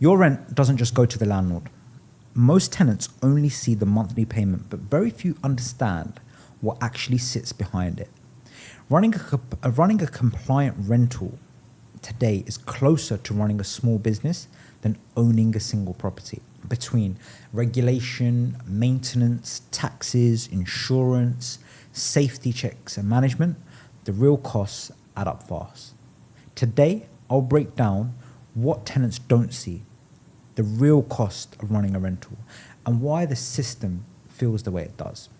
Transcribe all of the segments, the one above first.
Your rent doesn't just go to the landlord. Most tenants only see the monthly payment, but very few understand what actually sits behind it. Running a compliant rental today is closer to running a small business than owning a single property. Between regulation, maintenance, taxes, insurance, safety checks, and management, the real costs add up fast. Today, I'll break down what tenants don't see, the real cost of running a rental, and why the system feels the way it does.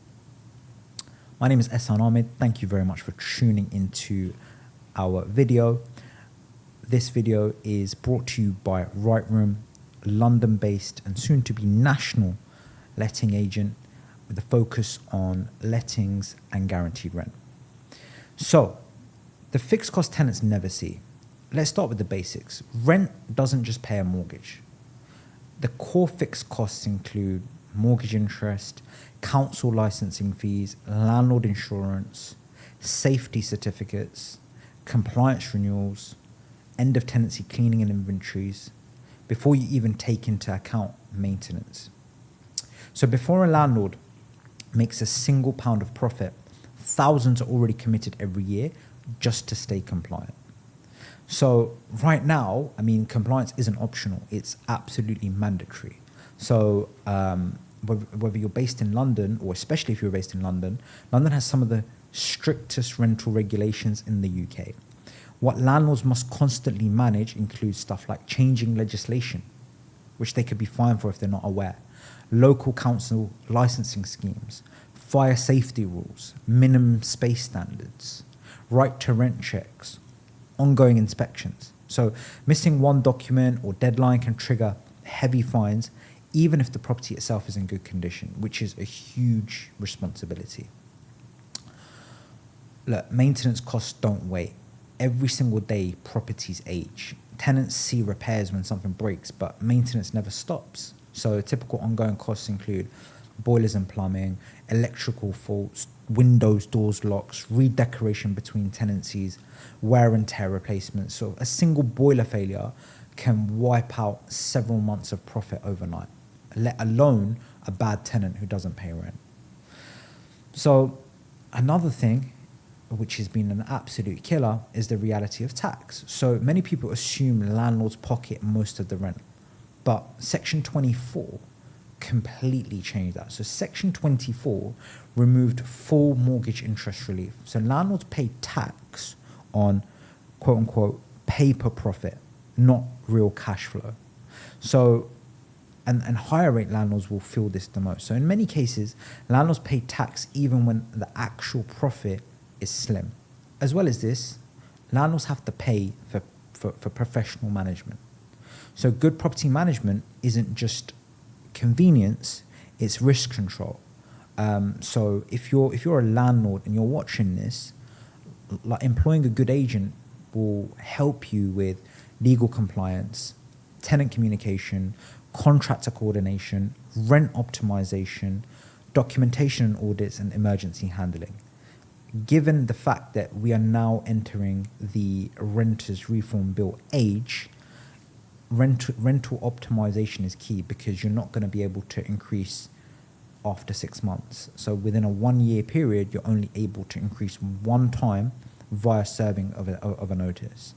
My name is Ehsan Ahmed. Thank you very much for tuning into our video. This video is brought to you by Right Room, London-based and soon-to-be national letting agent with a focus on lettings and guaranteed rent. So, the fixed cost tenants never see. Let's start with the basics. Rent doesn't just pay a mortgage. The core fixed costs include mortgage interest, council licensing fees, landlord insurance, safety certificates, compliance renewals, end of tenancy cleaning and inventories, before you even take into account maintenance. So before a landlord makes a single pound of profit, thousands are already committed every year just to stay compliant. So right now, compliance isn't optional, it's absolutely mandatory. So whether you're based in London, or especially if you're based in London, London has some of the strictest rental regulations in the UK. What landlords must constantly manage includes stuff like changing legislation, which they could be fined for if they're not aware, local council licensing schemes, fire safety rules, minimum space standards, right to rent checks, ongoing inspections. So missing one document or deadline can trigger heavy fines, even if the property itself is in good condition, which is a huge responsibility. Look, maintenance costs don't wait. Every single day, properties age. Tenants see repairs when something breaks, but maintenance never stops. So typical ongoing costs include boilers and plumbing, electrical faults, windows, doors, locks, redecoration between tenancies, wear and tear replacements. So a single boiler failure can wipe out several months of profit overnight, let alone a bad tenant who doesn't pay rent. So another thing which has been an absolute killer is the reality of tax. So many people assume landlords pocket most of the rent, but Section 24 completely changed that. So Section 24 removed full mortgage interest relief. So landlords pay tax on quote unquote paper profit, not real cash flow. So and higher rate landlords will feel this the most. So in many cases, landlords pay tax even when the actual profit is slim. As well as this, landlords have to pay for professional management. So good property management isn't just convenience, it's risk control. So if you're a landlord and you're watching this, like employing a good agent will help you with legal compliance, tenant communication, contractor coordination, rent optimization, documentation and audits, and emergency handling. Given the fact that we are now entering the Renters Reform Bill age, rental optimization is key, because you're not going to be able to increase after 6 months. So within a 1 year period, you're only able to increase one time via serving of a notice.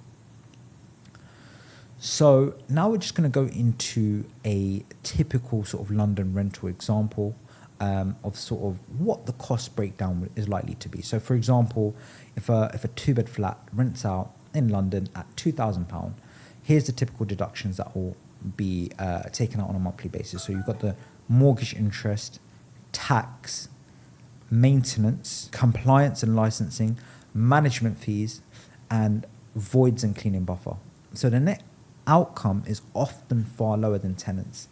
So now we're just going to go into a typical sort of London rental example of sort of what the cost breakdown is likely to be. So for example, if a 2-bed flat rents out in London at £2,000, here's the typical deductions that will be taken out on a monthly basis. So you've got the mortgage interest, tax, maintenance, compliance and licensing, management fees, and voids and cleaning buffer. So the net outcome is often far lower than tenants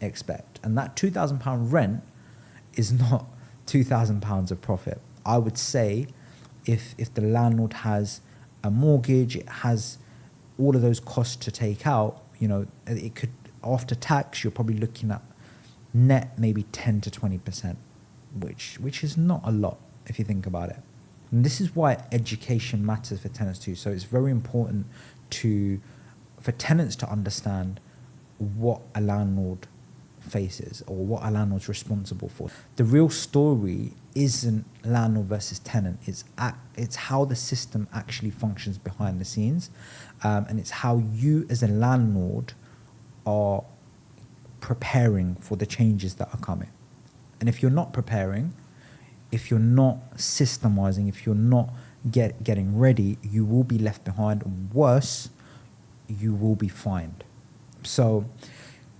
expect. And that £2,000 rent is not £2,000 of profit. I would say if the landlord has a mortgage, it has all of those costs to take out, it could, after tax, you're probably looking at net maybe 10 to 20%, which is not a lot if you think about it. And this is why education matters for tenants too. So it's very important for tenants to understand what a landlord faces or what a landlord's responsible for. The real story isn't landlord versus tenant. It's how the system actually functions behind the scenes, and it's how you as a landlord are preparing for the changes that are coming. And if you're not preparing, if you're not systemizing, if you're not getting ready, you will be left behind. Worse, you will be fined. So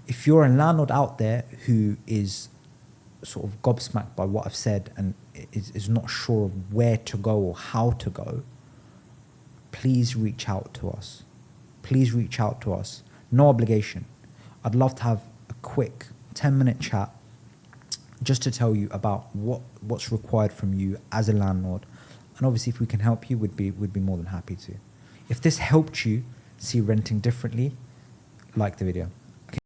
if you're a landlord out there who is sort of gobsmacked by what I've said and is not sure of where to go or how to go, please reach out to us. Please reach out to us. No obligation. I'd love to have a quick 10-minute chat just to tell you about what's required from you as a landlord. And obviously if we can help you, we'd be more than happy to. If this helped you see renting differently, like the video.